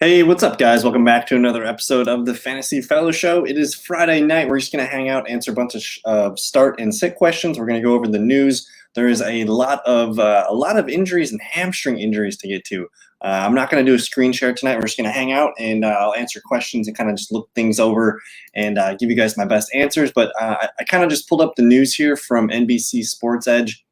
Hey, what's up, guys? Welcome back to another episode of the Fantasy Fellowshow. It is Friday night. We're just going to hang out, answer a bunch of start and sit questions. We're going to go over the news. There is a lot of injuries and hamstring injuries to get to. I'm not going to do a screen share tonight. We're just going to hang out and I'll answer questions and kind of just look things over and give you guys my best answers. But I kind of just pulled up the news here from NBC Sports Edge.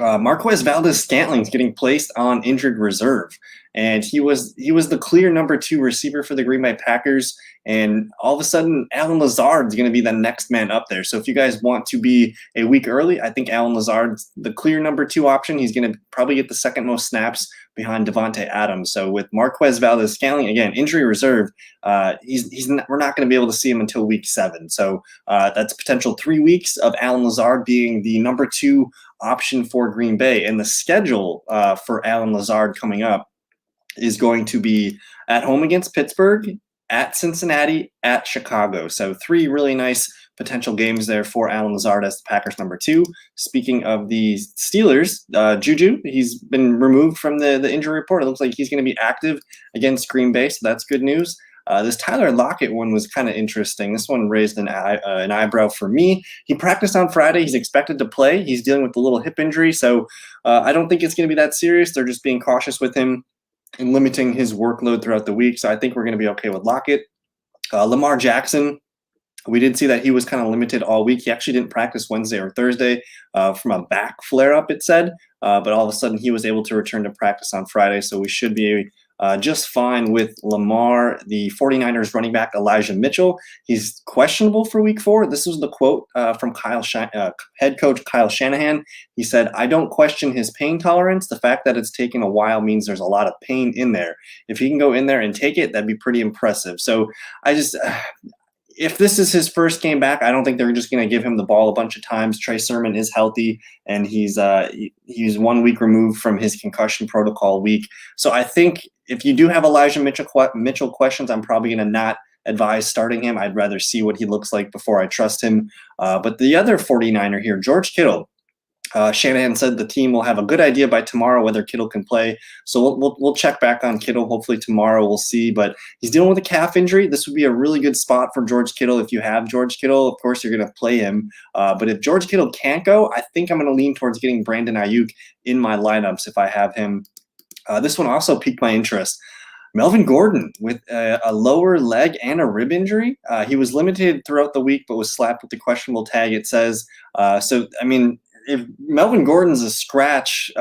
Marquez Valdes-Scantling is getting placed on injured reserve, and he was the clear number 2 receiver for the Green Bay Packers. And all of a sudden, Allen Lazard is going to be the next man up there. So if you guys want to be a week early, I think Allen Lazard's the clear number 2 option. He's going to probably get the second most snaps behind Devontae Adams. So with Marquez Valdes-Scantling, again, injury reserve, we're not going to be able to see him until week 7. So that's a potential 3 weeks of Allen Lazard being the number 2 option for Green Bay. And the schedule for Allen Lazard coming up is going to be at home against Pittsburgh, at Cincinnati, at Chicago. So 3 really nice potential games there for Allen Lazard as the Packers number 2. Speaking of the Steelers, Juju, he's been removed from the injury report. It looks like he's going to be active against Green Bay, so that's good news. This Tyler Locket one was kind of interesting. This one raised an eyebrow for me. He practiced on Friday. He's expected to play. He's dealing with a little hip injury, so I don't think it's going to be that serious. They're just being cautious with him and limiting his workload throughout the week, so I think we're going to be okay with Locket. Lamar Jackson, we did see that he was kind of limited all week. He actually didn't practice Wednesday or Thursday from a back flare-up, it said, but all of a sudden he was able to return to practice on Friday, so we should be just fine with Lamar. The 49ers running back Elijah Mitchell, he's questionable for week 4. This was the quote from head coach Kyle Shanahan. He said, "I don't question his pain tolerance. The fact that it's taken a while means there's a lot of pain in there. If he can go in there and take it, that'd be pretty impressive." So if this is his first game back, I don't think they're just going to give him the ball a bunch of times. Trey Sermon is healthy, and he's 1 week removed from his concussion protocol week. So I think if you do have Elijah Mitchell questions, I'm probably going to not advise starting him. I'd rather see what he looks like before I trust him. But the other 49er here, George Kittle, Shanahan said the team will have a good idea by tomorrow whether Kittle can play. So we'll check back on Kittle hopefully tomorrow. We'll see. But he's dealing with a calf injury. This would be a really good spot for George Kittle. If you have George Kittle, of course, you're going to play him. But if George Kittle can't go, I think I'm going to lean towards getting Brandon Ayuk in my lineups if I have him. This one also piqued my interest. Melvin Gordon with a lower leg and a rib injury. He was limited throughout the week, but was slapped with the questionable tag, it says. If Melvin Gordon's a scratch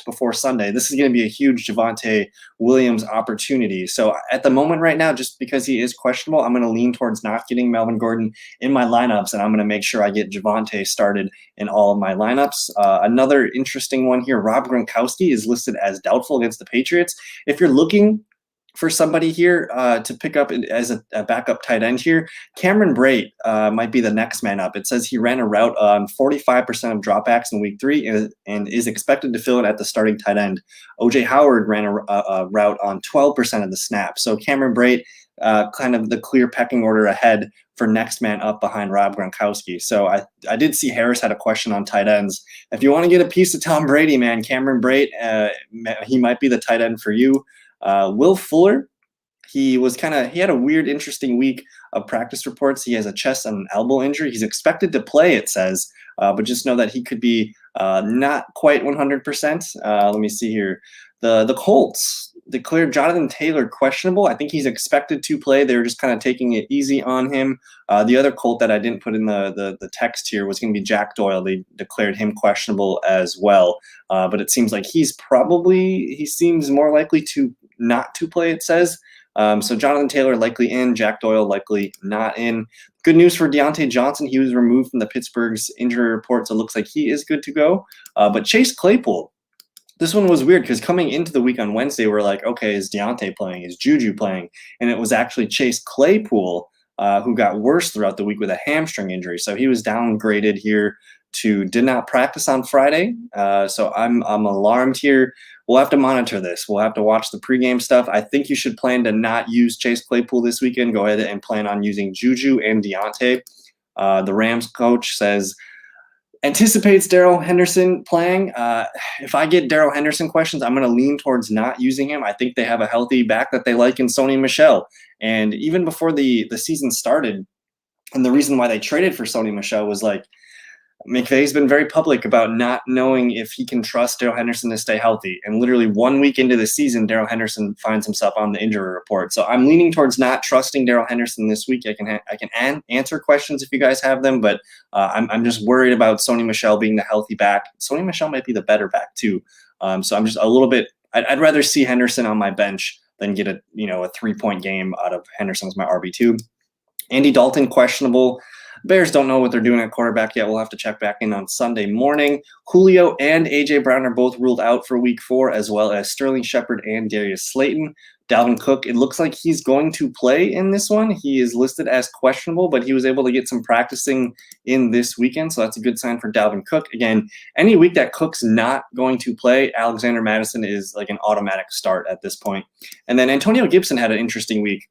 before Sunday, this is going to be a huge Javonte Williams opportunity. So at the moment right now, just because he is questionable, I'm going to lean towards not getting Melvin Gordon in my lineups, and I'm going to make sure I get Javonte started in all of my lineups. Another interesting one here, Rob Gronkowski is listed as doubtful against the Patriots. If you're looking for somebody here to pick up as a backup tight end here, Cameron Brate might be the next man up. It says he ran a route on 45% of dropbacks in week 3 and is expected to fill it at the starting tight end. O.J. Howard ran a route on 12% of the snaps. So Cameron Brate, kind of the clear pecking order ahead for next man up behind Rob Gronkowski. So I did see Harris had a question on tight ends. If you want to get a piece of Tom Brady, man, Cameron Brate, he might be the tight end for you. Will Fuller, he had a weird, interesting week of practice reports. He has a chest and an elbow injury. He's expected to play, it says, but just know that he could be not quite 100%. Let me see here. The Colts declared Jonathan Taylor questionable. I think he's expected to play. They were just kind of taking it easy on him. The other Colt that I didn't put in the text here was going to be Jack Doyle. They declared him questionable as well. But it seems like he seems more likely to not to play, it says. So Jonathan Taylor likely in, Jack Doyle likely not in. Good news for Deontay Johnson. He was removed from the Pittsburgh's injury report, so it looks like he is good to go. But Chase Claypool, this one was weird because coming into the week on Wednesday, we're like, okay, is Deontay playing? Is Juju playing? And it was actually Chase Claypool who got worse throughout the week with a hamstring injury. So he was downgraded here to did not practice on Friday. So I'm alarmed here. We'll have to monitor this. We'll have to watch the pregame stuff. I think you should plan to not use Chase Claypool this weekend. Go ahead and plan on using Juju and Deontay. The Rams coach says anticipates Daryl Henderson playing. If I get Daryl Henderson questions, I'm going to lean towards not using him. I think they have a healthy back that they like in Sony Michel. And even before the season started, and the reason why they traded for Sony Michel was like, McVay's been very public about not knowing if he can trust Daryl Henderson to stay healthy. And literally 1 week into the season, Daryl Henderson finds himself on the injury report. So I'm leaning towards not trusting Daryl Henderson this week. I can answer questions if you guys have them, but I'm just worried about Sony Michel being the healthy back. Sony Michel might be the better back too. So I'm just a little bit. I'd rather see Henderson on my bench than get a 3-point game out of Henderson as my RB2. Andy Dalton questionable. Bears don't know what they're doing at quarterback yet. We'll have to check back in on Sunday morning. Julio and A.J. Brown are both ruled out for week 4, as well as Sterling Shepard and Darius Slayton. Dalvin Cook, it looks like he's going to play in this one. He is listed as questionable, but he was able to get some practicing in this weekend, so that's a good sign for Dalvin Cook. Again, any week that Cook's not going to play, Alexander Mattison is like an automatic start at this point. And then Antonio Gibson had an interesting week.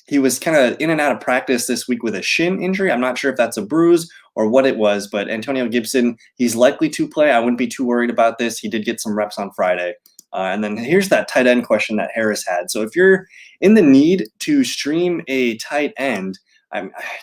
He was kind of in and out of practice this week with a shin injury. I'm not sure if that's a bruise or what it was, but Antonio Gibson, he's likely to play. I wouldn't be too worried about this. He did get some reps on Friday. And then here's that tight end question that Harris had. So if you're in the need to stream a tight end,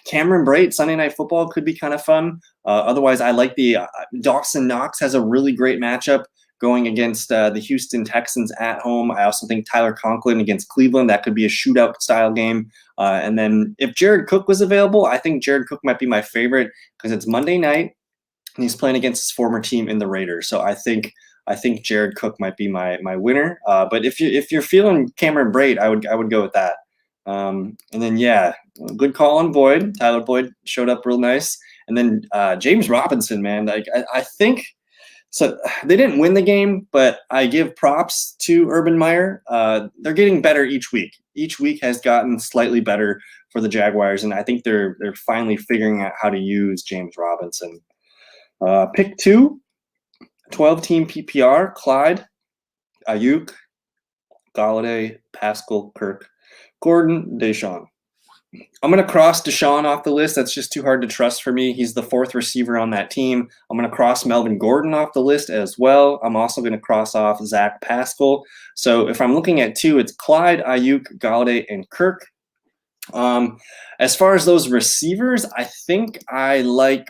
Cameron Brate, Sunday Night Football could be kind of fun. Otherwise, I like the Dawson Knox has a really great matchup going against the Houston Texans at home. I also think Tyler Conklin against Cleveland, that could be a shootout style game. And then if Jared Cook was available, I think Jared Cook might be my favorite because it's Monday night and he's playing against his former team in the Raiders. So I think Jared Cook might be my winner. But if you're feeling Cameron Brate, I would go with that. And then good call on Boyd. Tyler Boyd showed up real nice. And then James Robinson, man, like I think. So they didn't win the game, but I give props to Urban Meyer. They're getting better each week. Each week has gotten slightly better for the Jaguars, and I think they're finally figuring out how to use James Robinson. Pick 2, 12-team PPR, Clyde, Ayuk, Galladay, Pascal, Kirk, Gordon, Deshaun. I'm going to cross Deshaun off the list. That's just too hard to trust for me. He's the 4th receiver on that team. I'm going to cross Melvin Gordon off the list as well. I'm also going to cross off Zach Pascal. So if I'm looking at 2, it's Clyde, Ayuk, Galladay, and Kirk. As far as those receivers, I think I like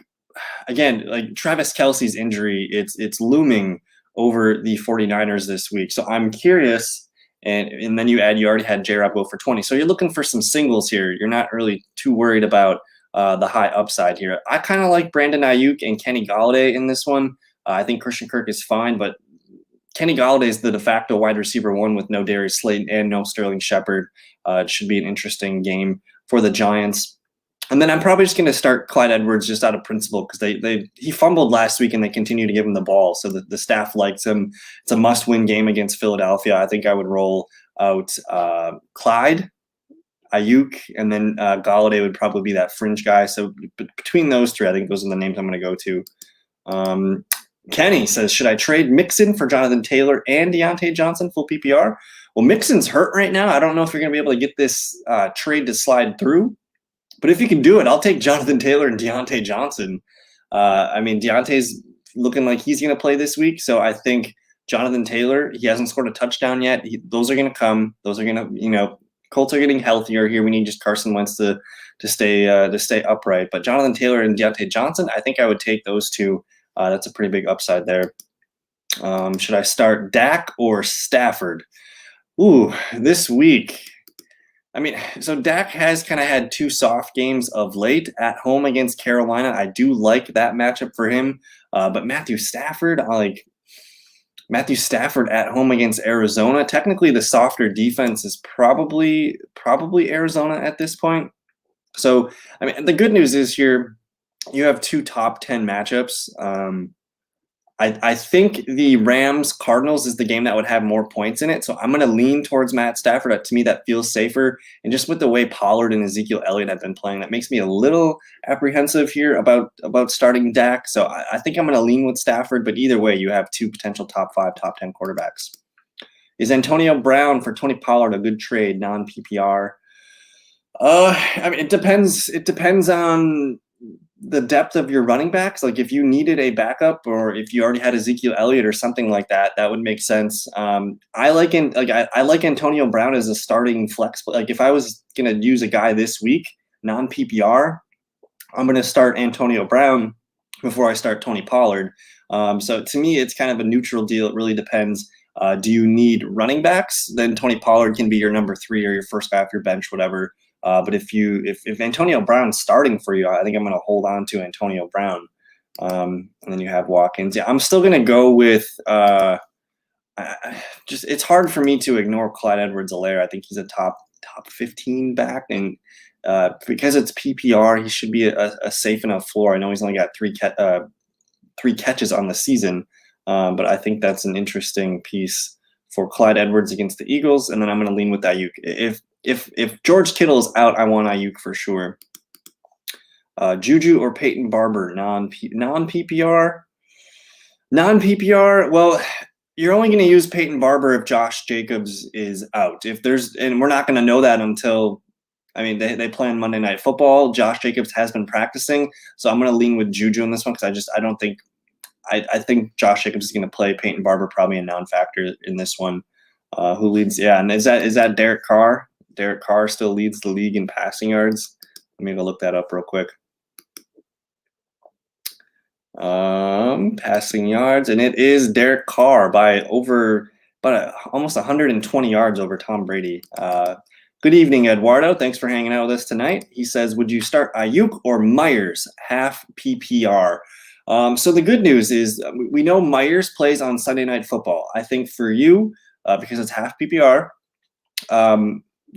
Travis Kelce's injury. It's looming over the 49ers this week. So I'm curious. And then you already had J-Rob go for 20. So you're looking for some singles here. You're not really too worried about the high upside here. I kind of like Brandon Ayuk and Kenny Galladay in this one. I think Christian Kirk is fine, but Kenny Galladay is the de facto wide receiver 1 with no Darius Slayton and no Sterling Shepard. It should be an interesting game for the Giants. And then I'm probably just going to start Clyde Edwards just out of principle because he fumbled last week and they continue to give him the ball. So the staff likes him. It's a must-win game against Philadelphia. I think I would roll out Clyde, Ayuk, and then Galladay would probably be that fringe guy. So between those 3, I think those are the names I'm going to go to. Kenny says, should I trade Mixon for Jonathan Taylor and Deontay Johnson full PPR? Well, Mixon's hurt right now. I don't know if you're going to be able to get this trade to slide through. But if you can do it, I'll take Jonathan Taylor and Deontay Johnson. Deontay's looking like he's going to play this week. So I think Jonathan Taylor, he hasn't scored a touchdown yet. Those are going to come. Those are going to, Colts are getting healthier here. We need just Carson Wentz to stay upright. But Jonathan Taylor and Deontay Johnson, I think I would take those 2. That's a pretty big upside there. Should I start Dak or Stafford? Ooh, this week. So Dak has kind of had 2 soft games of late at home against Carolina. I do like that matchup for him. But Matthew Stafford, I like Matthew Stafford at home against Arizona. Technically, the softer defense is probably Arizona at this point. So, the good news is here you have 2 top 10 matchups. I think the Rams-Cardinals is the game that would have more points in it. So I'm going to lean towards Matt Stafford. To me, that feels safer. And just with the way Pollard and Ezekiel Elliott have been playing, that makes me a little apprehensive here about starting Dak. So I think I'm going to lean with Stafford. But either way, you have 2 potential top 5, top 10 quarterbacks. Is Antonio Brown for Tony Pollard a good trade, non-PPR? It depends. It depends on the depth of your running backs. Like if you needed a backup, or if you already had Ezekiel Elliott or something like that, that would make sense. I like Antonio Brown as a starting flex. Like if I was gonna use a guy this week, non PPR, I'm gonna start Antonio Brown before I start Tony Pollard. So to me, it's kind of a neutral deal. It really depends. Do you need running backs? Then Tony Pollard can be your number 3 or your first guy off your bench, whatever. But if Antonio Brown's starting for you, I think I'm going to hold on to Antonio Brown. And then you have Watkins. Yeah, I'm still going to go with it's hard for me to ignore Clyde Edwards-Helaire. I think he's a top 15 back, and because it's PPR, he should be a safe enough floor. I know he's only got 3 catches on the season, but I think that's an interesting piece for Clyde Edwards against the Eagles. And then I'm going to lean with Ayuk. If George Kittle is out, I want Ayuk for sure. Juju or Peyton Barber, non-PPR? Non-PPR, well, you're only going to use Peyton Barber if Josh Jacobs is out. And we're not going to know that until, they play on Monday Night Football. Josh Jacobs has been practicing, so I'm going to lean with Juju in this one because I think Josh Jacobs is going to play. Peyton Barber probably a non-factor in this one. Who leads? Yeah, and is that Derek Carr? Derek Carr still leads the league in passing yards. Let me go look that up real quick. Passing yards, and it is Derek Carr by almost 120 yards over Tom Brady. Good evening, Eduardo. Thanks for hanging out with us tonight. He says, would you start Ayuk or Myers, half PPR? So the good news is we know Myers plays on Sunday Night Football. I think for you, because it's half PPR,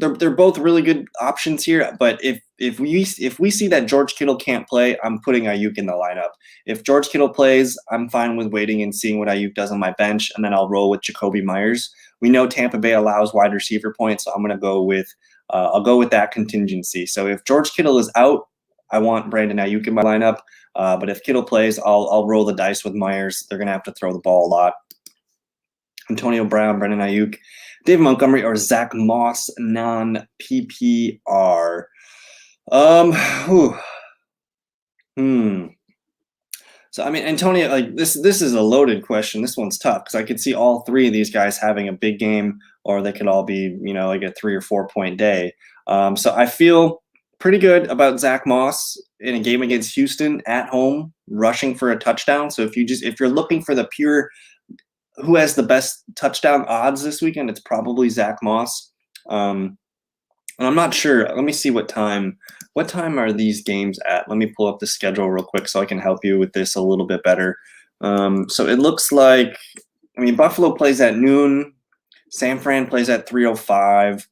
they're both really good options here. But if we see that George Kittle can't play, I'm putting Ayuk in the lineup. If George Kittle plays, I'm fine with waiting and seeing what Ayuk does on my bench, and then I'll roll with Jacoby Myers. We know Tampa Bay allows wide receiver points, so I'm going to go with I'll go with that contingency. So if George Kittle is out, I want Brandon Ayuk in my lineup. But if Kittle plays, I'll roll the dice with Myers. They're going to have to throw the ball a lot. Antonio Brown, Brandon Ayuk, Dave Montgomery, or Zach Moss, non-PPR. So, Antonio, this is a loaded question. This one's tough because I could see all 3 of these guys having a big game, or they could all be, like a 3 or 4 point day. So I feel pretty good about Zach Moss in a game against Houston at home, rushing for a touchdown. So if you're looking for the pure who has the best touchdown odds this weekend, it's probably Zach Moss. And I'm not sure. Let me see what time are these games at? Let me pull up the schedule real quick so I can help you with this a little bit better. So it looks like, Buffalo plays at noon. San Fran plays at 3:05.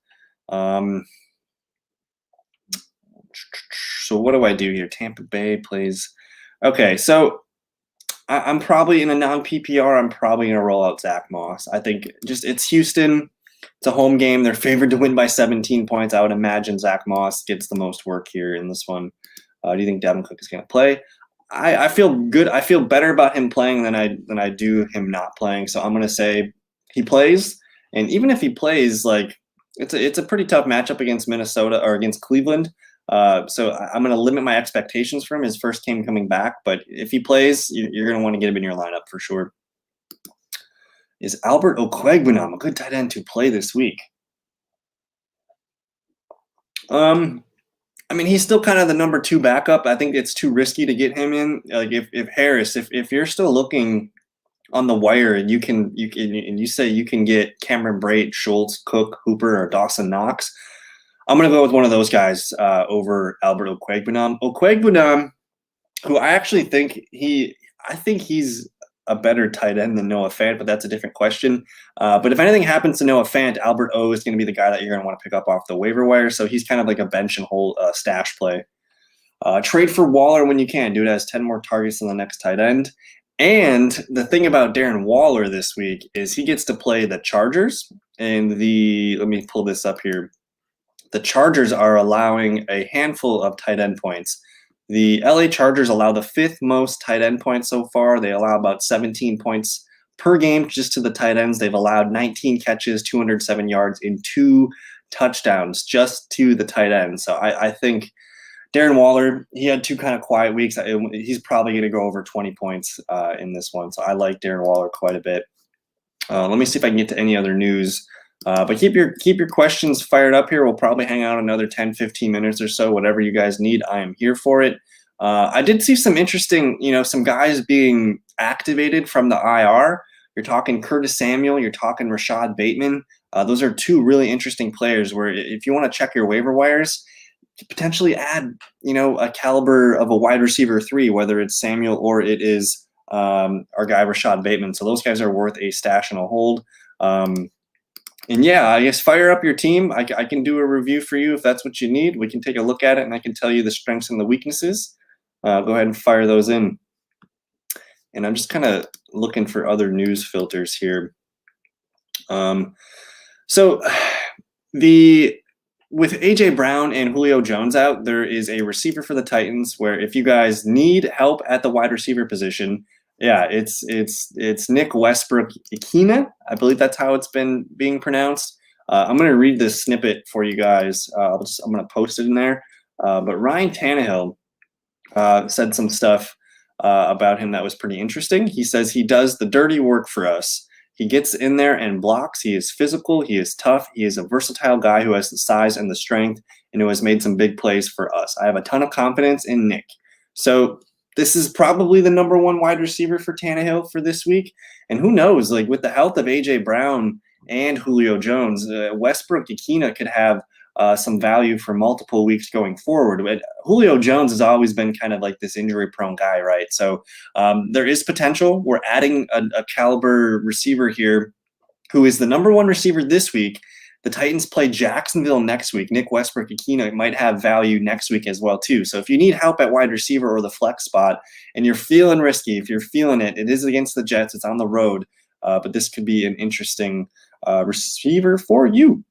So what do I do here? Tampa Bay plays. Okay, so I'm probably in a non-PPR. I'm probably going to roll out Zach Moss. I think it's Houston. It's a home game. They're favored to win by 17 points. I would imagine Zach Moss gets the most work here in this one. Do you think Devin Cook is going to play? I feel good. I feel better about him playing than I do him not playing. So I'm going to say he plays. And even if he plays, it's a pretty tough matchup against Minnesota or against Cleveland. So I'm going to limit my expectations for him. His first game coming back, but if he plays, you're going to want to get him in your lineup for sure. Is Albert Okwuegbunam a good tight end to play this week? He's still kind of the number 2 backup. I think it's too risky to get him in. If Harris, if you're still looking on the wire and you say you can get Cameron Brate, Schultz, Cook, Hooper, or Dawson Knox, I'm going to go with one of those guys over Albert Okwuegbunam. Okwuegbunam, who I actually think he's a better tight end than Noah Fant, but that's a different question. But if anything happens to Noah Fant, Albert O is going to be the guy that you're going to want to pick up off the waiver wire. So he's kind of like a bench and hold stash play. Trade for Waller when you can. Dude has 10 more targets than the next tight end. And the thing about Darren Waller this week is he gets to play the Chargers. And let me pull this up here. The Chargers are allowing a handful of tight end points. The LA Chargers allow the 5th most tight end points so far. They allow about 17 points per game just to the tight ends. They've allowed 19 catches, 207 yards, and 2 touchdowns just to the tight ends. So I think Darren Waller, he had 2 kind of quiet weeks. He's probably going to go over 20 points in this one. So I like Darren Waller quite a bit. Let me see if I can get to any other news. But keep your questions fired up here. We'll probably hang out another 10, 15 minutes or so, whatever you guys need. I am here for it. I did see some interesting, some guys being activated from the IR. You're talking Curtis Samuel. You're talking Rashad Bateman. Those are 2 really interesting players where if you want to check your waiver wires, potentially add, a caliber of a wide receiver 3, whether it's Samuel or it is our guy Rashad Bateman. So those guys are worth a stash and a hold. And yeah, I guess fire up your team. I can do a review for you if that's what you need. We can take a look at it, and I can tell you the strengths and the weaknesses. Go ahead and fire those in. And I'm just kind of looking for other news filters here. So with A.J. Brown and Julio Jones out, there is a receiver for the Titans where if you guys need help at the wide receiver position, yeah, it's Nick Westbrook-Ikhine. I believe that's how it's been being pronounced. I'm going to read this snippet for you guys. I'm going to post it in there. But Ryan Tannehill said some stuff about him that was pretty interesting. He says he does the dirty work for us. He gets in there and blocks. He is physical. He is tough. He is a versatile guy who has the size and the strength and who has made some big plays for us. I have a ton of confidence in Nick. So this is probably the number 1 wide receiver for Tannehill for this week. And who knows, like with the health of A.J. Brown and Julio Jones, Westbrook-Ikhine could have some value for multiple weeks going forward. But Julio Jones has always been kind of like this injury-prone guy, right? So there is potential. We're adding a caliber receiver here who is the number 1 receiver this week. The Titans play Jacksonville next week. Nick Westbrook-Ikhine might have value next week as well, too. So if you need help at wide receiver or the flex spot and you're feeling risky, if you're feeling it, it is against the Jets. It's on the road. But this could be an interesting receiver for you.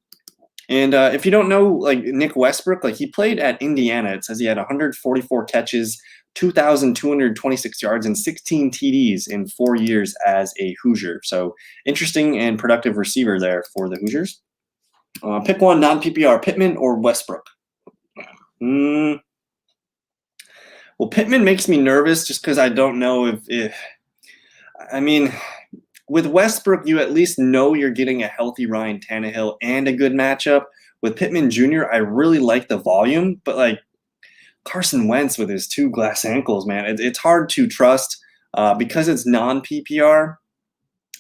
And if you don't know, like Nick Westbrook, like he played at Indiana. It says he had 144 catches, 2,226 yards, and 16 TDs in 4 years as a Hoosier. So interesting and productive receiver there for the Hoosiers. Pick one, non-PPR, Pittman or Westbrook. Well, Pittman makes me nervous just because I don't know with Westbrook, you at least know you're getting a healthy Ryan Tannehill and a good matchup. With Pittman Jr., I really like the volume, but like Carson Wentz with his 2 glass ankles, man, it's hard to trust because it's non-PPR.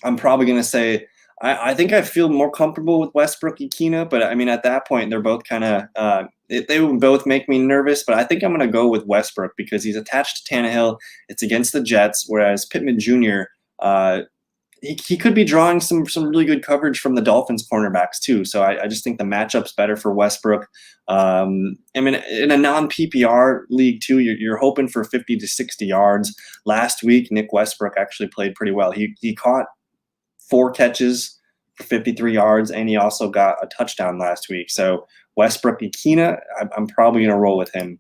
I'm probably going to say I think I feel more comfortable with Westbrook-Ikhine, but I mean, at that point, they're both kind of they would both make me nervous, but I think I'm going to go with Westbrook because he's attached to Tannehill. It's against the Jets, whereas Pittman Jr., he could be drawing some really good coverage from the Dolphins cornerbacks too. So I just think the matchup's better for Westbrook. I mean, in a non-PPR league too, you're hoping for 50 to 60 yards. Last week, Nick Westbrook actually played pretty well. He caught 4 catches for 53 yards, and he also got a touchdown last week. So Westbrook-Ikhine, I'm probably going to roll with him.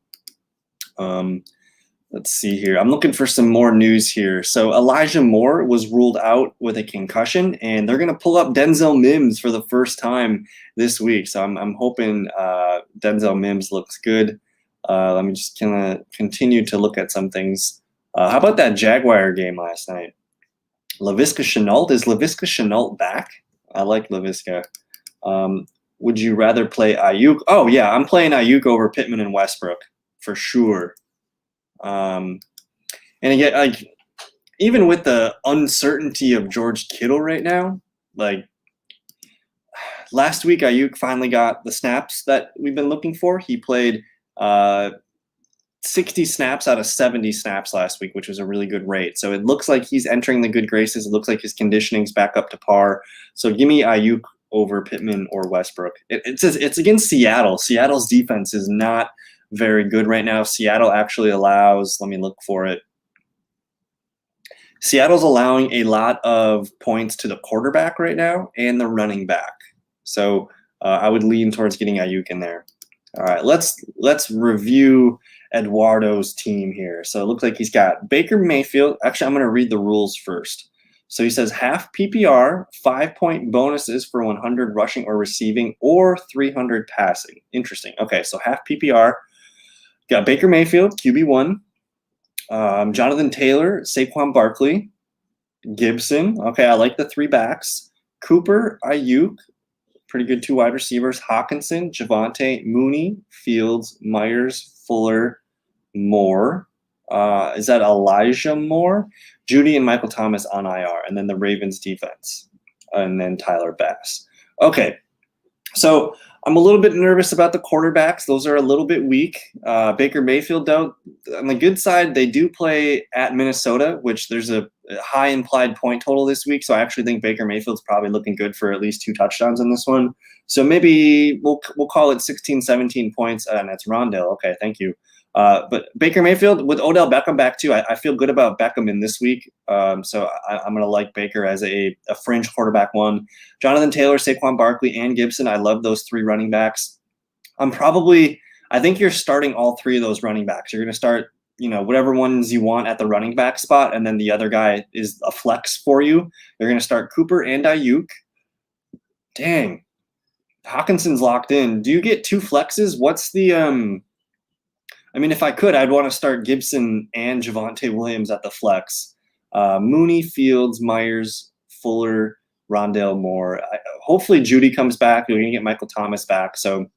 Let's see here. I'm looking for some more news here. So Elijah Moore was ruled out with a concussion, and they're going to pull up Denzel Mims for the first time this week. So I'm hoping Denzel Mims looks good. Let me just kind of continue to look at some things. How about that Jaguar game last night? Laviska Shenault. Is Laviska Shenault back? I like Laviska. Would you rather play Ayuk? Oh, yeah, I'm playing Ayuk over Pittman and Westbrook for sure. And again, like even with the uncertainty of George Kittle right now, like last week, Ayuk finally got the snaps that we've been looking for. He played 60 snaps out of 70 snaps last week, which was a really good rate. So it looks like he's entering the good graces. It looks like his conditioning's back up to par. So give me Ayuk over Pittman or Westbrook. It says it's against Seattle. Seattle's defense is not very good right now. Seattle actually allows, let me look for it. Seattle's allowing a lot of points to the quarterback right now and the running back. So I would lean towards getting Ayuk in there. All right, let's review Eduardo's team here. So it looks like he's got Baker Mayfield. Actually, I'm going to read the rules first. So he says half PPR, 5-point bonuses for 100 rushing or receiving, or 300 passing. Interesting. Okay, so half PPR. Got Baker Mayfield, QB1. Jonathan Taylor, Saquon Barkley, Gibson. Okay, I like the 3 backs. Cooper, Ayuk, pretty good 2 wide receivers. Hawkinson, Javonte, Mooney, Fields, Myers, Fuller, Moore. Is that Elijah Moore? Judy and Michael Thomas on IR. And then the Ravens defense. And then Tyler Bass. Okay, so I'm a little bit nervous about the quarterbacks. Those are a little bit weak. Baker Mayfield, though, on the good side, they do play at Minnesota, which there's a high implied point total this week. So I actually think Baker Mayfield's probably looking good for at least 2 touchdowns in this one. So maybe we'll call it 16, 17 points. And that's Rondell. Okay, thank you. But Baker Mayfield with Odell Beckham back too. I feel good about Beckham in this week. So I'm going to like Baker as a fringe quarterback 1. Jonathan Taylor, Saquon Barkley, and Gibson. I love those 3 running backs. I think you're starting all 3 of those running backs. You're going to start, whatever ones you want at the running back spot. And then the other guy is a flex for you. You're going to start Cooper and Ayuk. Dang. Hawkinson's locked in. Do you get 2 flexes? What's the, if I could, I'd want to start Gibson and Javonte Williams at the flex. Mooney, Fields, Myers, Fuller, Rondell Moore. Hopefully Judy comes back. You're going to get Michael Thomas back. So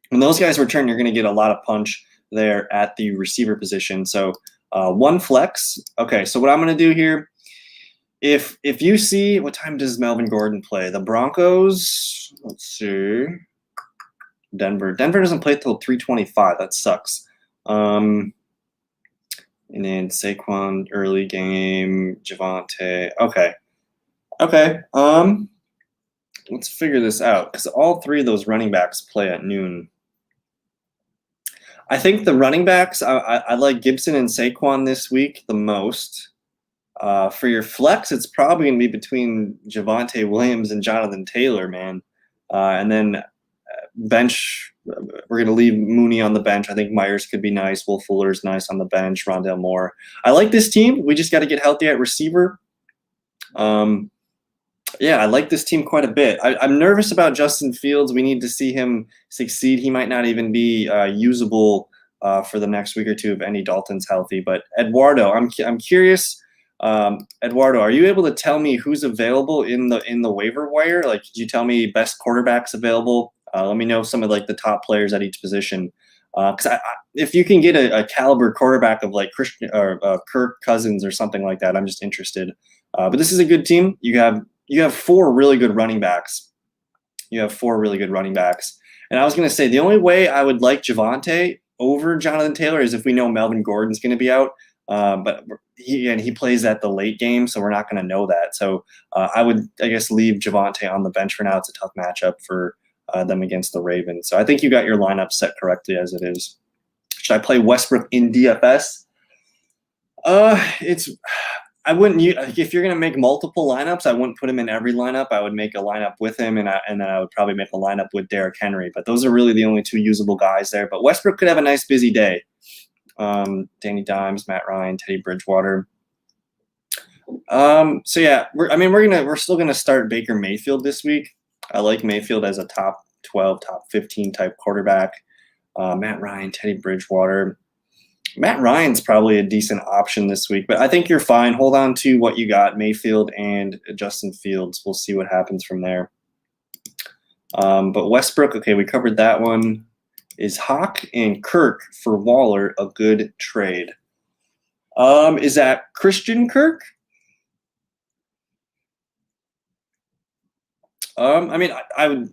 when those guys return, you're going to get a lot of punch there at the receiver position. So 1 flex. Okay, so what I'm going to do here, if you see, what time does Melvin Gordon play? The Broncos, let's see. Denver doesn't play till 3:25. That sucks. And then Saquon early game, Javonte. Okay. Let's figure this out because all 3 of those running backs play at noon. I think the running backs, I like Gibson and Saquon this week the most. For your flex, it's probably going to be between Javonte Williams and Jonathan Taylor, man. And then bench, we're going to leave Mooney on the bench. I think Myers could be nice. Will Fuller's nice on the bench. Rondell Moore. I like this team. We just got to get healthy at receiver. I like this team quite a bit. I'm nervous about Justin Fields. We need to see him succeed. He might not even be usable for the next week or 2 if Andy Dalton's healthy. But Eduardo, I'm curious. Eduardo, are you able to tell me who's available in the waiver wire? Like, could you tell me best quarterbacks available? Let me know some of the top players at each position. Because if you can get a caliber quarterback of Christian or Kirk Cousins or something like that, I'm just interested. But this is a good team. You have 4 really good running backs. And I was going to say the only way I would like Javonte over Jonathan Taylor is if we know Melvin Gordon's going to be out. But he plays at the late game, so we're not going to know that. So I would, leave Javonte on the bench for now. It's a tough matchup for them against the Ravens. So I think you got your lineup set correctly as it is. Should I play Westbrook in DFS? I wouldn't. If you're going to make multiple lineups, I wouldn't put him in every lineup. I would make a lineup with him, and then I would probably make a lineup with Derrick Henry. But those are really the only 2 usable guys there. But Westbrook could have a nice busy day. Danny Dimes, Matt Ryan, Teddy Bridgewater. We're still gonna start Baker Mayfield this week. I like Mayfield as a top 12, top 15 type quarterback. Matt Ryan, Teddy Bridgewater. Matt Ryan's probably a decent option this week, but I think you're fine. Hold on to what you got, Mayfield and Justin Fields. We'll see what happens from there. But Westbrook, okay, we covered that one. Is Hawk and Kirk for Waller a good trade? Is that Christian Kirk?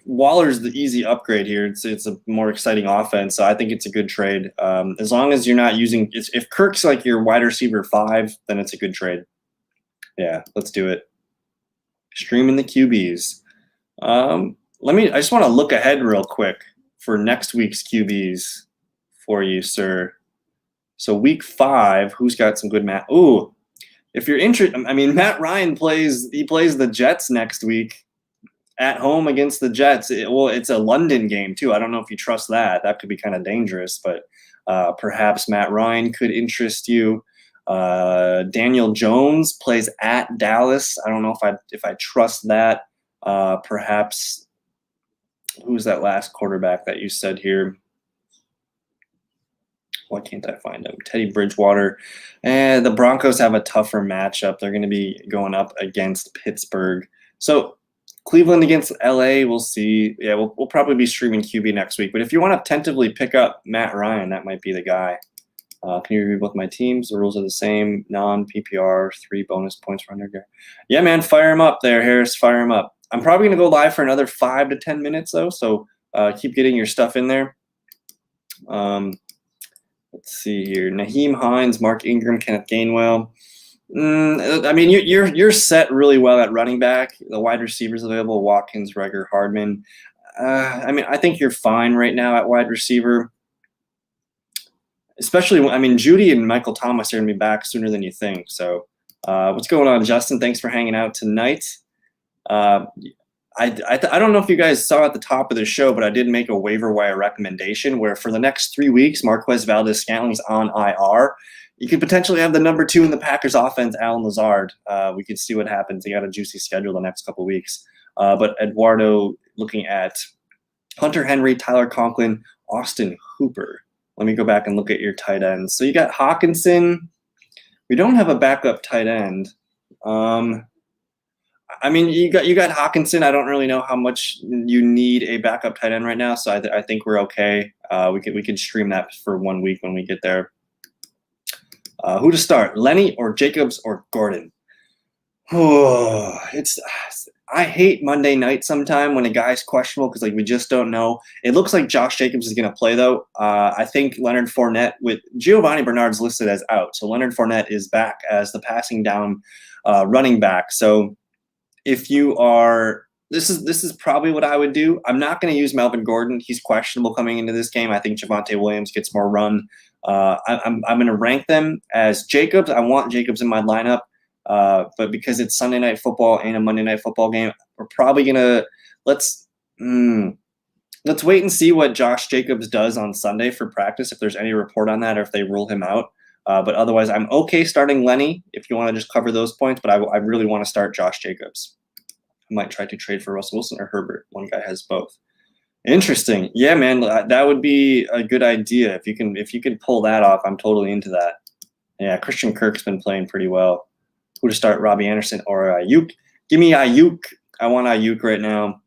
Waller's the easy upgrade here. It's a more exciting offense, so I think it's a good trade. As long as you're not using, if Kirk's your wide receiver 5, then it's a good trade. Yeah, let's do it. Streaming the QBs. I just want to look ahead real quick for next week's QBs for you, sir. So week 5, who's got some good math? Ooh, if you're interested, Matt Ryan plays the Jets next week at home against the Jets. It's a London game too. I don't know if you trust that. That could be kind of dangerous, but perhaps Matt Ryan could interest you. Daniel Jones plays at Dallas. I don't know if I trust that. Perhaps who's that last quarterback that you said here? Why can't I find him? Teddy Bridgewater. And the Broncos have a tougher matchup. They're going to be going up against Pittsburgh. So Cleveland against LA, we'll see. Yeah, we'll probably be streaming QB next week. But if you want to tentatively pick up Matt Ryan, that might be the guy. Can you review both my teams? The rules are the same. Non-PPR, 3 bonus points for under. Yeah, man, fire him up there, Harris. Fire him up. I'm probably going to go live for another 5 to 10 minutes, though. So keep getting your stuff in there. Let's see here. Naheem Hines, Mark Ingram, Kenneth Gainwell. I mean, you're set really well at running back. The wide receivers available: Watkins, Reagor, Hardman. I mean, I think you're fine right now at wide receiver. Especially, I mean, Judy and Michael Thomas are going to be back sooner than you think. So, what's going on, Justin? Thanks for hanging out tonight. I don't know if you guys saw at the top of the show, but I did make a waiver wire recommendation where for the next 3 weeks, Marquez Valdez-Scantling's on IR. You could potentially have the number 2 in the Packers offense, Alan Lazard. We could see what happens. They got a juicy schedule the next couple of weeks. But Eduardo looking at Hunter Henry, Tyler Conklin, Austin Hooper. Let me go back and look at your tight ends. So you got Hawkinson. We don't have a backup tight end. I mean, you got Hawkinson. I don't really know how much you need a backup tight end right now, so I think we're okay. We could stream that for 1 week when we get there. Who to start, Lenny or Jacobs or Gordon? Oh, I hate Monday night sometime when a guy's questionable because we just don't know. It looks like Josh Jacobs is going to play though. I think Leonard Fournette with Giovanni Bernard's listed as out, so Leonard Fournette is back as the passing down running back. So if you are, this is probably what I would do. I'm not going to use Melvin Gordon. He's questionable coming into this game. I think Javonte Williams gets more run. I'm going to rank them as Jacobs. I want Jacobs in my lineup. But because it's Sunday Night Football and a Monday Night Football game, we're probably gonna let's wait and see what Josh Jacobs does on Sunday for practice. If there's any report on that, or if they rule him out. But otherwise, I'm okay starting Lenny if you want to just cover those points. But I really want to start Josh Jacobs. I might try to trade for Russell Wilson or Herbert. One guy has both. Interesting. Yeah, man, that would be a good idea if you can pull that off. I'm totally into that. Yeah, Christian Kirk's been playing pretty well. Who to start, Robbie Anderson or Ayuk? Give me Ayuk. I want Ayuk right now.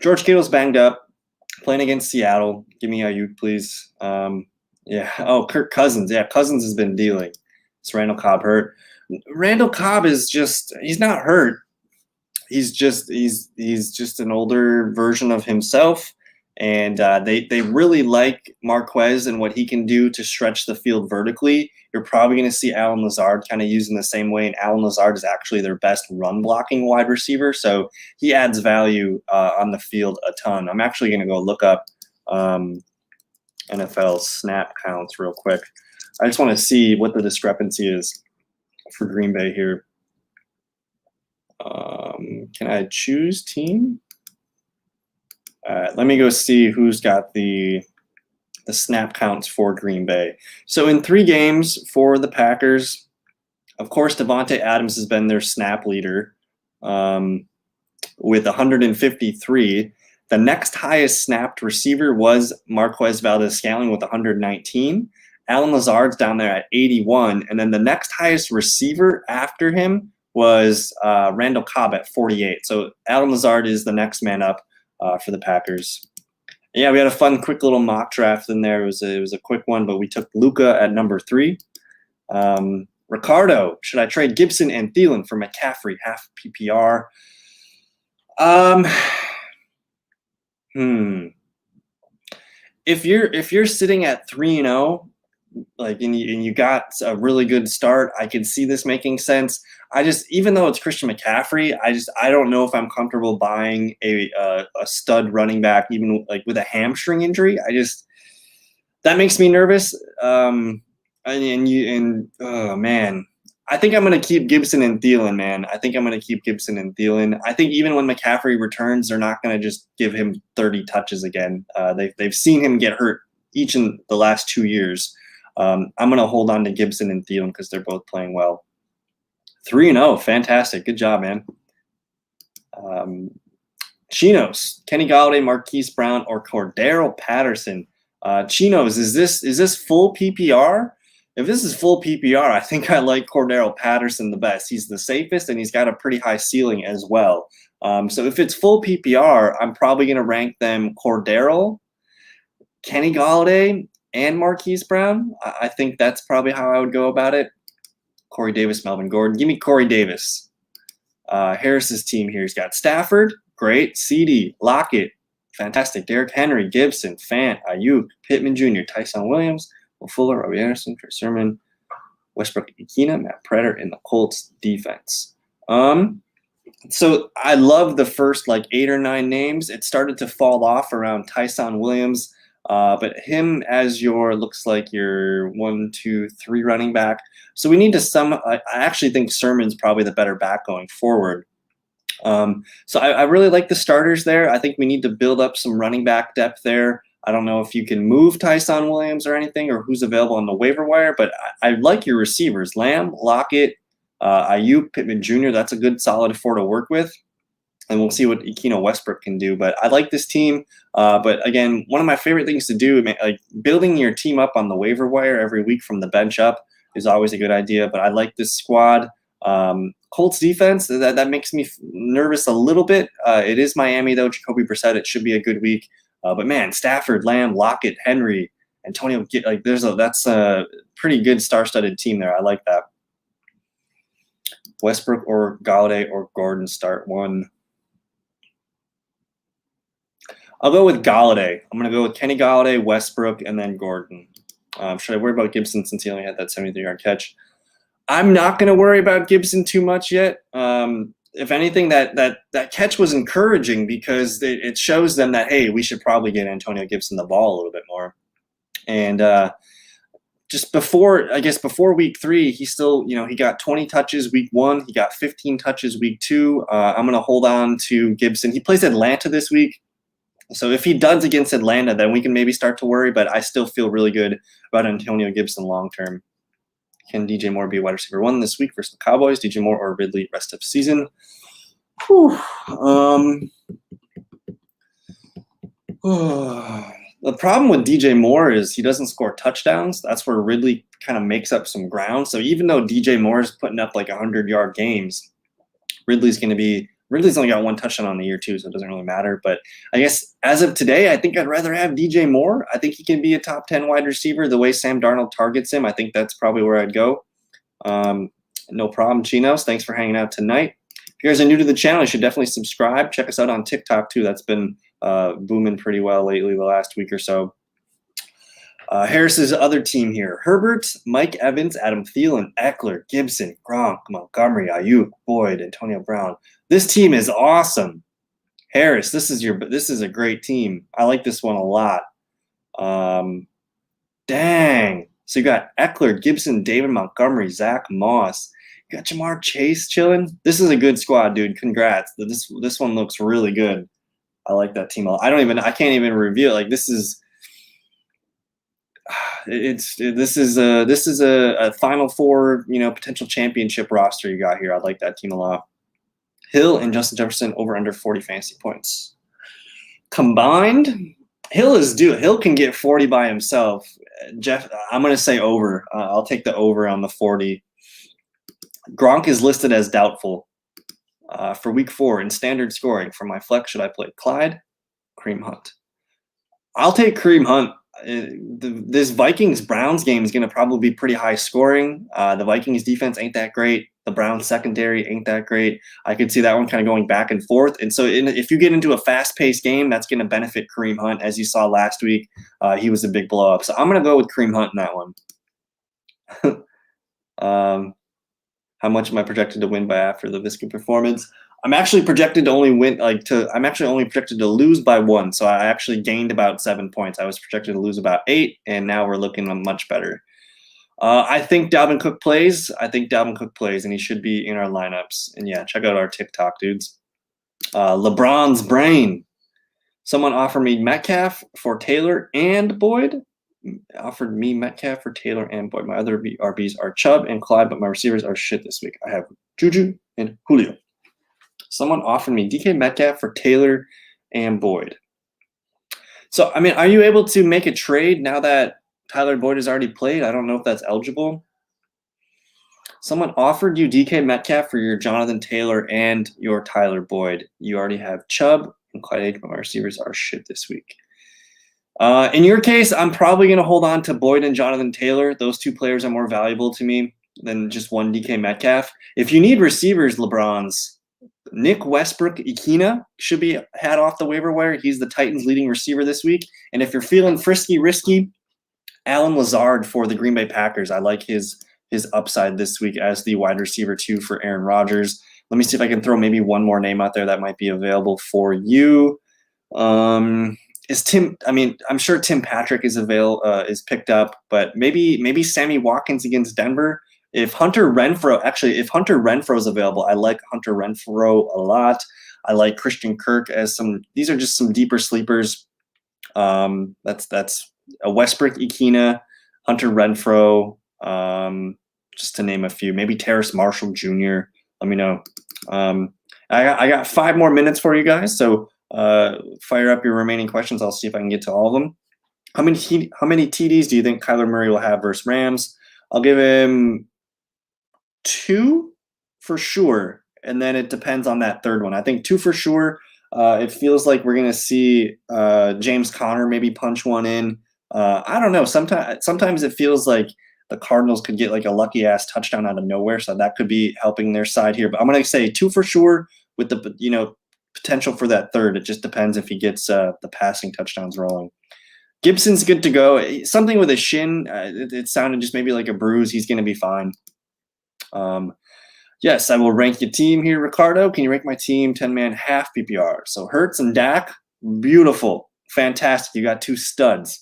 George Kittle's banged up, playing against Seattle. Give me Ayuk, please. Yeah. Oh, Kirk Cousins. Yeah, Cousins has been dealing. Is Randall Cobb hurt? Randall Cobb is he's not hurt. He's just an older version of himself. And they really like Marquez and what he can do to stretch the field vertically. You're probably going to see Alan Lazard kind of using the same way, and Alan Lazard is actually their best run-blocking wide receiver, so he adds value on the field a ton. I'm actually going to go look up NFL snap counts real quick. I just want to see what the discrepancy is for Green Bay here. Can I choose team? Let me go see who's got the snap counts for Green Bay. So in 3 games for the Packers, of course, Devontae Adams has been their snap leader with 153. The next highest snapped receiver was Marquez Valdez-Scantling with 119. Alan Lazard's down there at 81. And then the next highest receiver after him was Randall Cobb at 48. So Alan Lazard is the next man up for the Packers. Yeah, we had a fun, quick little mock draft in there. It was a quick one, but we took Luka at number 3. Ricardo, should I trade Gibson and Thielen for McCaffrey, half PPR? If you're sitting at 3-0, and you got a really good start, I can see this making sense. Even though it's Christian McCaffrey, I don't know if I'm comfortable buying a stud running back, even with a hamstring injury. That makes me nervous. Oh man, I think I'm going to keep Gibson and Thielen, man. I think even when McCaffrey returns, they're not going to just give him 30 touches again. They've seen him get hurt each in the last 2 years. I'm going to hold on to Gibson and Thielen because they're both playing well. 3-0, fantastic. Good job, man. Chinos, Kenny Galladay, Marquise Brown, or Cordero Patterson. Chinos, is this full PPR? If this is full PPR, I think I like Cordero Patterson the best. He's the safest, and he's got a pretty high ceiling as well. So if it's full PPR, I'm probably going to rank them Cordero, Kenny Golladay, and Marquise Brown. I think that's probably how I would go about it. Corey Davis, Melvin Gordon. Give me Corey Davis. Harris's team here. He's got Stafford, great. CD, Locket, fantastic. Derrick Henry, Gibson, Fant, Ayuk, Pittman Jr., Tyson Williams, Will Fuller, Robbie Anderson, Trey Sermon, Westbrook Ikina, Matt Prater in the Colts defense. So I love the first 8 or 9 names. It started to fall off around Tyson Williams, but him as looks like your 1, 2, 3 running back. So we need to I actually think Sermon's probably the better back going forward. So I really like the starters there. I think we need to build up some running back depth there. I don't know if you can move Tyson Williams or anything, or who's available on the waiver wire, but I like your receivers. Lamb, Lockett, Ayuk, Pittman Jr., that's a good solid 4 to work with. And we'll see what Ikino Westbrook can do. But I like this team. But again, one of my favorite things to do, building your team up on the waiver wire every week from the bench up is always a good idea. But I like this squad. Colts defense, that makes me nervous a little bit. It is Miami, though. Jacoby Brissett, it should be a good week. But man, Stafford, Lamb, Lockett, Henry, Antonio, that's a pretty good star-studded team there. I like that. Westbrook or Golladay or Gordon start one. I'll go with Golladay. I'm going to go with Kenny Golladay, Westbrook, and then Gordon. Should I worry about Gibson since he only had that 73-yard catch? I'm not going to worry about Gibson too much yet. If anything, that catch was encouraging because it shows them that, hey, we should probably get Antonio Gibson the ball a little bit more. And just before week 3, he still, he got 20 touches week 1. He got 15 touches week 2. I'm going to hold on to Gibson. He plays Atlanta this week. So if he does against Atlanta, then we can maybe start to worry, but I still feel really good about Antonio Gibson long-term. Can DJ Moore be wide receiver 1 this week versus the Cowboys? DJ Moore or Ridley rest of season? The problem with DJ Moore is he doesn't score touchdowns. That's where Ridley kind of makes up some ground. So even though DJ Moore is putting up 100-yard games, Ridley's only got 1 touchdown on the year too, so it doesn't really matter. But I guess as of today, I think I'd rather have DJ Moore. I think he can be a top 10 wide receiver the way Sam Darnold targets him. I think that's probably where I'd go. No problem, Chinos. Thanks for hanging out tonight. If you guys are new to the channel, you should definitely subscribe. Check us out on TikTok too. That's been booming pretty well lately the last week or so. Harris's other team here. Herbert, Mike Evans, Adam Thielen, Eckler, Gibson, Gronk, Montgomery, Ayuk, Boyd, Antonio Brown. This team is awesome. Harris, this is a great team. I like this one a lot. Dang. So you got Eckler, Gibson, David Montgomery, Zach Moss. You got Jamar Chase chilling. This is a good squad, dude. Congrats. This one looks really good. I like that team a lot. I can't even reveal this is a Final Four, potential championship roster you got here. I like that team a lot. Hill and Justin Jefferson over under 40 fantasy points. Combined, Hill can get 40 by himself. I'm going to say over. I'll take the over on the 40. Gronk is listed as doubtful for week 4 in standard scoring. For my flex, should I play Clyde, Kareem Hunt? I'll take Kareem Hunt. This Vikings-Browns game is going to probably be pretty high scoring. The Vikings defense ain't that great. The Browns secondary ain't that great. I could see that one kind of going back and forth. And so if you get into a fast-paced game, that's going to benefit Kareem Hunt. As you saw last week, he was a big blow-up. So I'm going to go with Kareem Hunt in that one. How much am I projected to win by after the Visca performance? I'm actually projected to only win I'm actually only projected to lose by 1. So I actually gained about 7 points. I was projected to lose about 8, and now we're looking much better. I think Dalvin Cook plays. And he should be in our lineups. And yeah, check out our TikTok, dudes. LeBron's brain. Someone offered me Metcalf for Taylor and Boyd. Offered me Metcalf for Taylor and Boyd. My other RBs are Chubb and Clyde, but my receivers are shit this week. I have Juju and Julio. Someone offered me DK Metcalf for Taylor and Boyd. So, I mean, are you able to make a trade now that Tyler Boyd has already played? I don't know if that's eligible. Someone offered you DK Metcalf for your Jonathan Taylor and your Tyler Boyd. You already have Chubb and Clyde Aikman. Our receivers are shit this week. In your case, I'm probably going to hold on to Boyd and Jonathan Taylor. Those two players are more valuable to me than just one DK Metcalf. If you need receivers, LeBron's, Nick Westbrook-Ikhine should be had off the waiver wire. He's the Titans' leading receiver this week. And if you're feeling frisky, risky, Alan Lazard for the Green Bay Packers. I like his upside this week as the wide receiver 2 for Aaron Rodgers. Let me see if I can throw maybe one more name out there that might be available for you. Is Tim? I mean, I'm sure Tim Patrick is picked up, but maybe Sammy Watkins against Denver. If Hunter Renfrow is available, I like Hunter Renfrow a lot. I like Christian Kirk as some. These are just some deeper sleepers. That's a Westbrook-Ikhine, Hunter Renfrow, just to name a few. Maybe Terrace Marshall Jr. Let me know. I got 5 more minutes for you guys, so fire up your remaining questions. I'll see if I can get to all of them. How many TDs do you think Kyler Murray will have versus Rams? I'll give him 2 for sure, and then it depends on that third one. I think 2 for sure. It feels like we're going to see James Conner maybe punch one in. I don't know. Sometimes it feels like the Cardinals could get like a lucky ass touchdown out of nowhere, so that could be helping their side here. But I'm going to say 2 for sure with the potential for that third. It just depends if he gets the passing touchdowns rolling. Gibson's good to go. Something with a shin. It sounded just maybe like a bruise. He's going to be fine. Yes, I will rank your team here, Ricardo. Can you rank my team 10-man half PPR? So Hurts and Dak, beautiful, fantastic. You got 2 studs.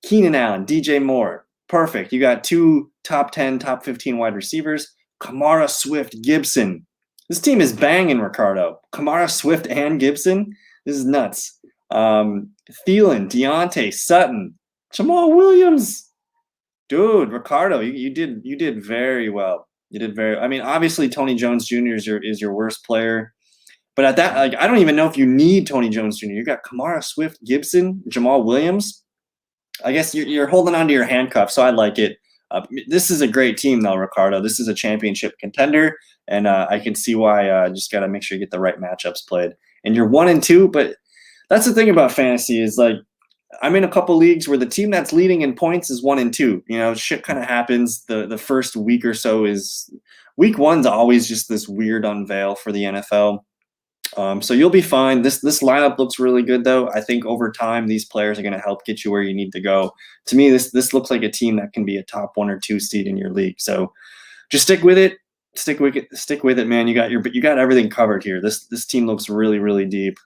Keenan Allen, DJ Moore, perfect. You got 2 top 10, top 15 wide receivers. Kamara, Swift, Gibson. This team is banging, Ricardo. Kamara, Swift, and Gibson. This is nuts. Thielen, Deontay, Sutton, Jamal Williams. Dude, Ricardo, you did very well. I mean, obviously Tony Jones Jr. is your worst player. But at that, I don't even know if you need Tony Jones Jr. You got Kamara, Swift, Gibson, Jamal Williams. I guess you're holding on to your handcuffs, so I like it. This is a great team, though, Ricardo. This is a championship contender, and I can see why. Just got to make sure you get the right matchups played. And you're 1-2, but that's the thing about fantasy is like I'm in a couple leagues where the team that's leading in points is 1-2. Shit kind of happens. The first week or so is week 1's always just this weird unveil for the NFL. So you'll be fine. This lineup looks really good, though. I think over time, these players are going to help get you where you need to go. To me, this looks like a team that can be a top 1 or 2 seed in your league. So just stick with it. Stick with it, man. You got everything covered here. This team looks really, really deep.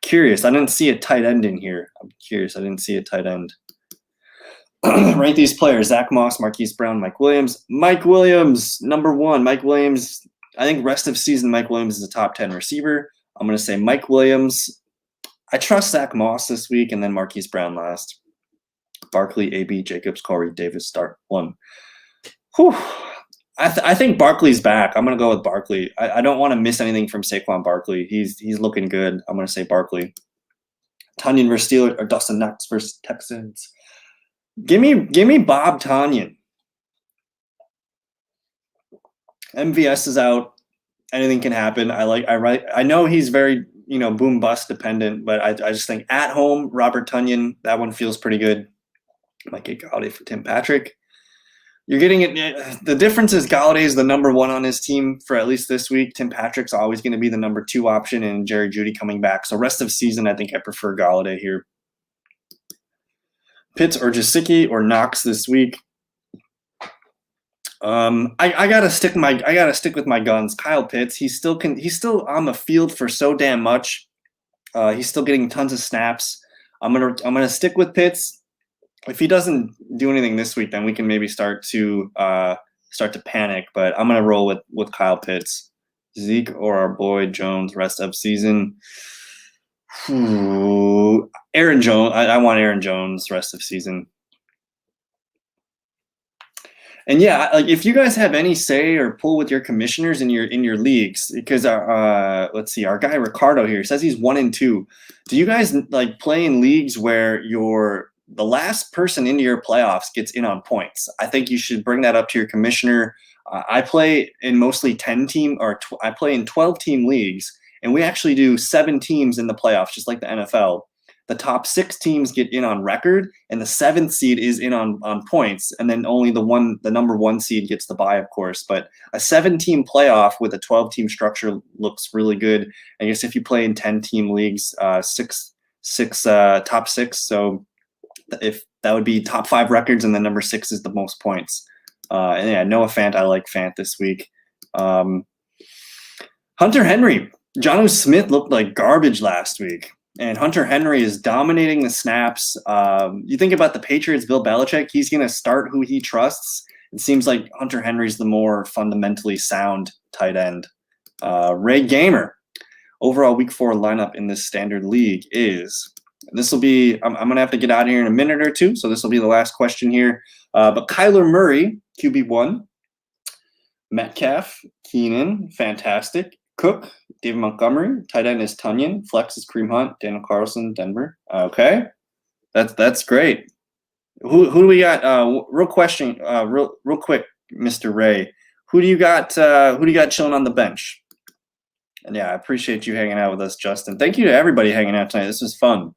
Curious. I didn't see a tight end in here. I'm curious. I didn't see a tight end. Rank these players: Zach Moss, Marquise Brown, Mike Williams. Mike Williams, number 1. Mike Williams. I think rest of season, Mike Williams is a top 10 receiver. I'm going to say Mike Williams. I trust Zach Moss this week, and then Marquise Brown last. Barkley, AB, Jacobs, Corey, Davis, start 1. Whew. I think Barkley's back. I'm going to go with Barkley. I don't want to miss anything from Saquon Barkley. He's looking good. I'm going to say Barkley. Tonyan versus Steelers or Dustin Knox versus Texans. Give me Bob Tonyan. MVS is out. Anything can happen. I know he's very boom bust dependent, but I just think at home Robert Tonyan, that one feels pretty good. Might get Galladay for Tim Patrick. You're getting it. The difference is Galladay is the number 1 on his team for at least this week. Tim Patrick's always going to be the number 2 option, and Jerry Jeudy coming back. So rest of season, I think I prefer Galladay here. Pitts or Gesicki or Knox this week. I gotta stick with my guns. Kyle Pitts. He's still on the field for so damn much. He's still getting tons of snaps. I'm gonna stick with Pitts. If he doesn't do anything this week, then we can maybe start to panic. But I'm gonna roll with Kyle Pitts. Zeke or our boy Jones rest of season. Aaron Jones. I want Aaron Jones rest of season. And yeah, like if you guys have any say or pull with your commissioners in your leagues, because let's see, our guy Ricardo here says he's 1-2. Do you guys like play in leagues where the last person into your playoffs gets in on points? I think you should bring that up to your commissioner. I play in mostly 10-team I play in 12-team leagues, and we actually do 7 teams in the playoffs, just like the NFL. The top 6 teams get in on record, and the 7th seed is in on points, and then only the number 1 seed gets the bye, of course. But a 7-team playoff with a 12-team structure looks really good. I guess if you play in 10-team leagues, top 6. So if that would be top 5 records, and then number 6 is the most points. And yeah, Noah Fant, I like Fant this week. Hunter Henry, Jonnu Smith looked like garbage last week. And Hunter Henry is dominating the snaps. You think about the Patriots, Bill Belichick, he's going to start who he trusts. It seems like Hunter Henry's the more fundamentally sound tight end. Ray Gamer, overall week 4 lineup in this standard league is, this will be, I'm going to have to get out of here in a minute or two, so this will be the last question here. But Kyler Murray, QB1. Metcalf, Keenan, fantastic. Cook, David Montgomery, tight end is Tunyon, flex is Kareem Hunt, Daniel Carlson, Denver. Okay, that's great. Who do we got? Real question, real quick, Mr. Ray. Who do you got? Who do you got chilling on the bench? And yeah, I appreciate you hanging out with us, Justin. Thank you to everybody hanging out tonight. This was fun.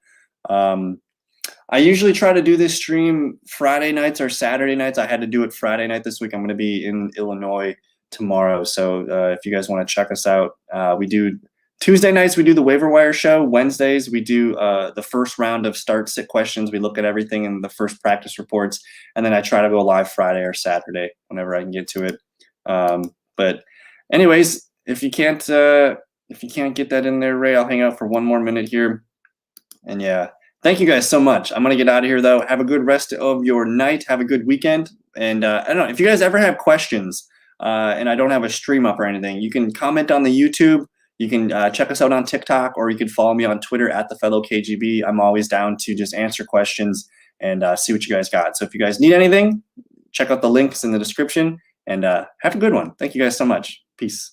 I usually try to do this stream Friday nights or Saturday nights. I had to do it Friday night this week. I'm going to be in Illinois tomorrow. So if you guys want to check us out, we do Tuesday nights, we do the waiver wire show. Wednesdays, we do the first round of start sit questions. We look at everything in the first practice reports. And then I try to go live Friday or Saturday whenever I can get to it. But anyways, if you can't get that in there, Ray, I'll hang out for one more minute here. And yeah, thank you guys so much. I'm going to get out of here though. Have a good rest of your night. Have a good weekend. And I don't know if you guys ever have questions, and I don't have a stream up or anything, you can comment on the YouTube. You can check us out on TikTok, or you can follow me on Twitter at theFellowKGB. I'm always down to just answer questions and see what you guys got. So if you guys need anything, check out the links in the description, and have a good one. Thank you guys so much. Peace.